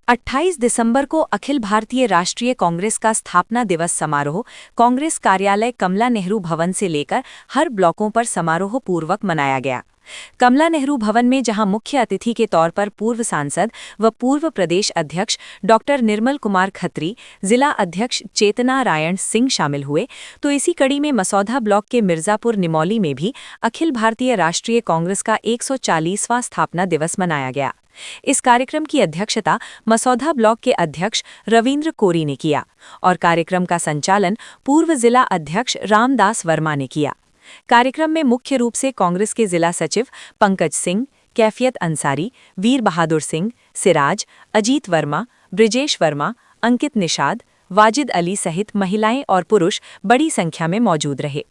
28 दिसंबर को अखिल भारतीय राष्ट्रीय कांग्रेस का स्थापना दिवस समारोह कांग्रेस कार्यालय कमला नेहरू भवन से लेकर हर ब्लॉकों पर समारोह पूर्वक मनाया गया। कमला नेहरू भवन में जहां मुख्य अतिथि के तौर पर पूर्व सांसद व पूर्व प्रदेश अध्यक्ष डॉक्टर निर्मल कुमार खत्री, जिला अध्यक्ष चेतना रायण सिंह शामिल हुए, तो इसी कड़ी में मसौदा ब्लॉक के मिर्जापुर निमौली में भी अखिल भारतीय राष्ट्रीय कांग्रेस का 140वां स्थापना दिवस मनाया गया। इस कार्यक्रम की अध्यक्षता मसौदा ब्लॉक के अध्यक्ष रविंद्र कोरी ने किया और कार्यक्रम का संचालन पूर्व जिला अध्यक्ष रामदास वर्मा ने किया। कार्यक्रम में मुख्य रूप से कांग्रेस के जिला सचिव पंकज सिंह, कैफियत अंसारी, वीर बहादुर सिंह, सिराज, अजीत वर्मा, ब्रिजेश वर्मा, अंकित निषाद, वाजिद अली सहित महिलाएं और पुरुष बड़ी संख्या में मौजूद रहे।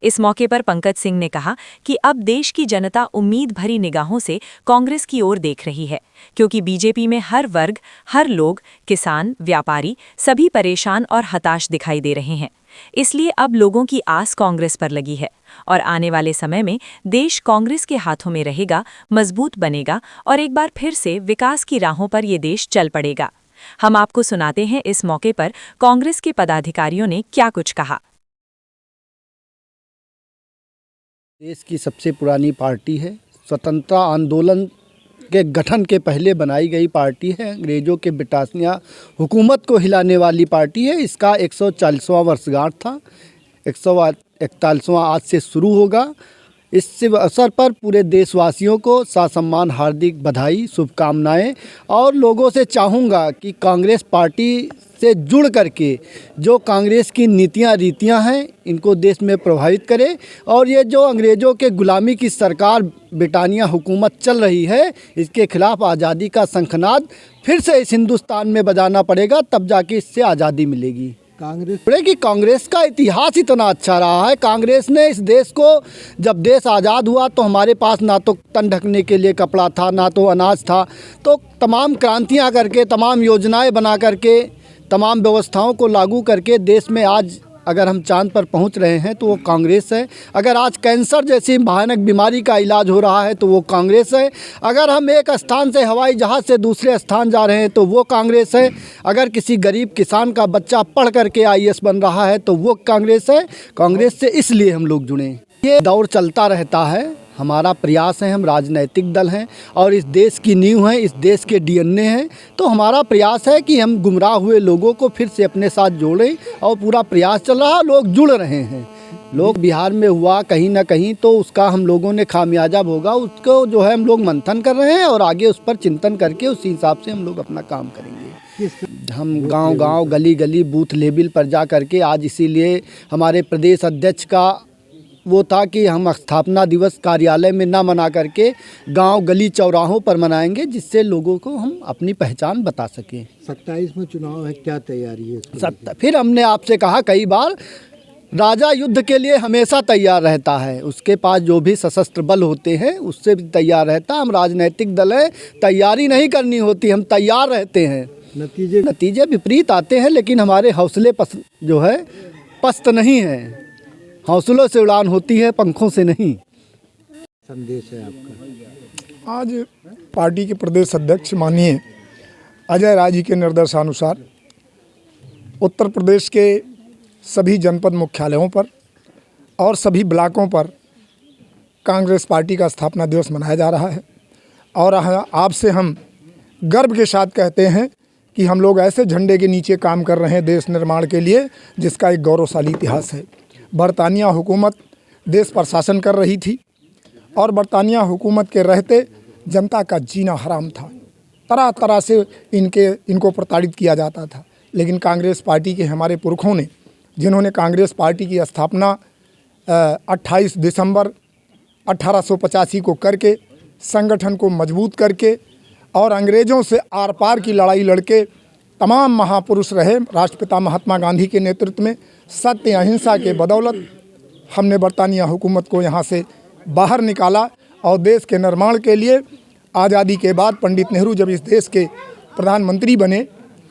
इस मौके पर पंकज सिंह ने कहा कि अब देश की जनता उम्मीद भरी निगाहों से कांग्रेस की ओर देख रही है, क्योंकि बीजेपी में हर वर्ग, हर लोग, किसान, व्यापारी सभी परेशान और हताश दिखाई दे रहे हैं। इसलिए अब लोगों की आस कांग्रेस पर लगी है और आने वाले समय में देश कांग्रेस के हाथों में रहेगा, मजबूत बनेगा और एक बार फिर से विकास की राहों पर ये देश चल पड़ेगा। हम आपको सुनाते हैं इस मौके पर कांग्रेस के पदाधिकारियों ने क्या कुछ कहा। देश की सबसे पुरानी पार्टी है, स्वतंत्रता आंदोलन के गठन के पहले बनाई गई पार्टी है, अंग्रेज़ों के ब्रिटानिया हुकूमत को हिलाने वाली पार्टी है। इसका 140वां वर्षगांठ था, 141वां आज से शुरू होगा। इस अवसर पर पूरे देशवासियों को ससम्मान हार्दिक बधाई, शुभकामनाएं और लोगों से चाहूँगा कि कांग्रेस पार्टी से जुड़ करके जो कांग्रेस की नीतियां रीतियां हैं इनको देश में प्रभावित करे और ये जो अंग्रेज़ों के गुलामी की सरकार ब्रिटानिया हुकूमत चल रही है, इसके खिलाफ आज़ादी का शंखनाद फिर से इस हिंदुस्तान में बजाना पड़ेगा, तब जाके इससे आज़ादी मिलेगी। कांग्रेस का इतिहास इतना अच्छा रहा है। कांग्रेस ने इस देश को, जब देश आज़ाद हुआ तो हमारे पास ना तो तन ढकने के लिए कपड़ा था, ना तो अनाज था, तो तमाम क्रांतियां करके, तमाम योजनाएं बना करके, तमाम व्यवस्थाओं को लागू करके देश में आज अगर हम चांद पर पहुंच रहे हैं तो वो कांग्रेस है। अगर आज कैंसर जैसी भयानक बीमारी का इलाज हो रहा है तो वो कांग्रेस है। अगर हम एक स्थान से हवाई जहाज़ से दूसरे स्थान जा रहे हैं तो वो कांग्रेस है। अगर किसी गरीब किसान का बच्चा पढ़ करके IAS बन रहा है तो वो कांग्रेस है। कांग्रेस से इसलिए हम लोग जुड़े। ये दौर चलता रहता है, हमारा प्रयास है, हम राजनीतिक दल हैं और इस देश की नींव है, इस देश के DNA हैं, तो हमारा प्रयास है कि हम गुमराह हुए लोगों को फिर से अपने साथ जोड़ें और पूरा प्रयास चल रहा, लोग जुड़ रहे हैं। लोग बिहार में हुआ कहीं ना कहीं तो उसका हम लोगों ने खामियाजा भोगा, उसको जो है हम लोग मंथन कर रहे हैं और आगे उस पर चिंतन करके उसी हिसाब से हम लोग अपना काम करेंगे। हम गांव-गांव, गली-गली, बूथ लेवल पर जा करके आज इसीलिए हमारे प्रदेश अध्यक्ष का वो था कि हम स्थापना दिवस कार्यालय में ना मना करके गांव, गली, चौराहों पर मनाएंगे, जिससे लोगों को हम अपनी पहचान बता सकें। 27 में चुनाव है, क्या तैयारी है? फिर हमने आपसे कहा कई बार, राजा युद्ध के लिए हमेशा तैयार रहता है, उसके पास जो भी सशस्त्र बल होते हैं उससे भी तैयार रहता है। हम राजनीतिक दल हैं, तैयारी नहीं करनी होती, हम तैयार रहते हैं। नतीजे विपरीत आते हैं, लेकिन हमारे हौसले जो है पस्त नहीं है। हौसलों से उड़ान होती है, पंखों से नहीं। संदेश है आपका? आज पार्टी के प्रदेश अध्यक्ष माननीय अजय राय जी के निर्देशानुसार उत्तर प्रदेश के सभी जनपद मुख्यालयों पर और सभी ब्लॉकों पर कांग्रेस पार्टी का स्थापना दिवस मनाया जा रहा है और आपसे हम गर्व के साथ कहते हैं कि हम लोग ऐसे झंडे के नीचे काम कर रहे हैं देश निर्माण के लिए जिसका एक गौरवशाली इतिहास है। बरतानिया हुकूमत देश पर शासन कर रही थी और बरतानिया हुकूमत के रहते जनता का जीना हराम था, तरह तरह से इनको प्रताड़ित किया जाता था। लेकिन कांग्रेस पार्टी के हमारे पुरखों ने, जिन्होंने कांग्रेस पार्टी की स्थापना 28 दिसंबर 1885 को करके संगठन को मजबूत करके और अंग्रेज़ों से आर पार की लड़ाई लड़के तमाम महापुरुष रहे राष्ट्रपिता महात्मा गांधी के नेतृत्व में, सत्य अहिंसा के बदौलत हमने बरतानिया हुकूमत को यहाँ से बाहर निकाला और देश के निर्माण के लिए आज़ादी के बाद पंडित नेहरू जब इस देश के प्रधानमंत्री बने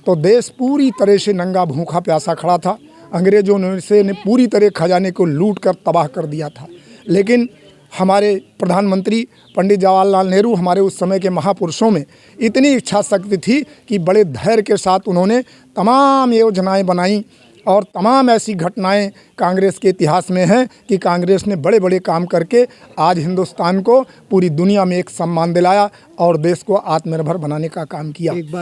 तो देश पूरी तरह से नंगा भूखा प्यासा खड़ा था। अंग्रेज़ों ने पूरी तरह खजाने को लूट कर तबाह कर दिया था। लेकिन हमारे प्रधानमंत्री पंडित जवाहरलाल नेहरू हमारे उस समय के महापुरुषों में इतनी इच्छा शक्ति थी कि बड़े धैर्य के साथ उन्होंने तमाम योजनाएं बनाई और तमाम ऐसी घटनाएं कांग्रेस के इतिहास में हैं कि कांग्रेस ने बड़े बड़े काम करके आज हिंदुस्तान को पूरी दुनिया में एक सम्मान दिलाया और देश को आत्मनिर्भर बनाने का काम किया। एक बार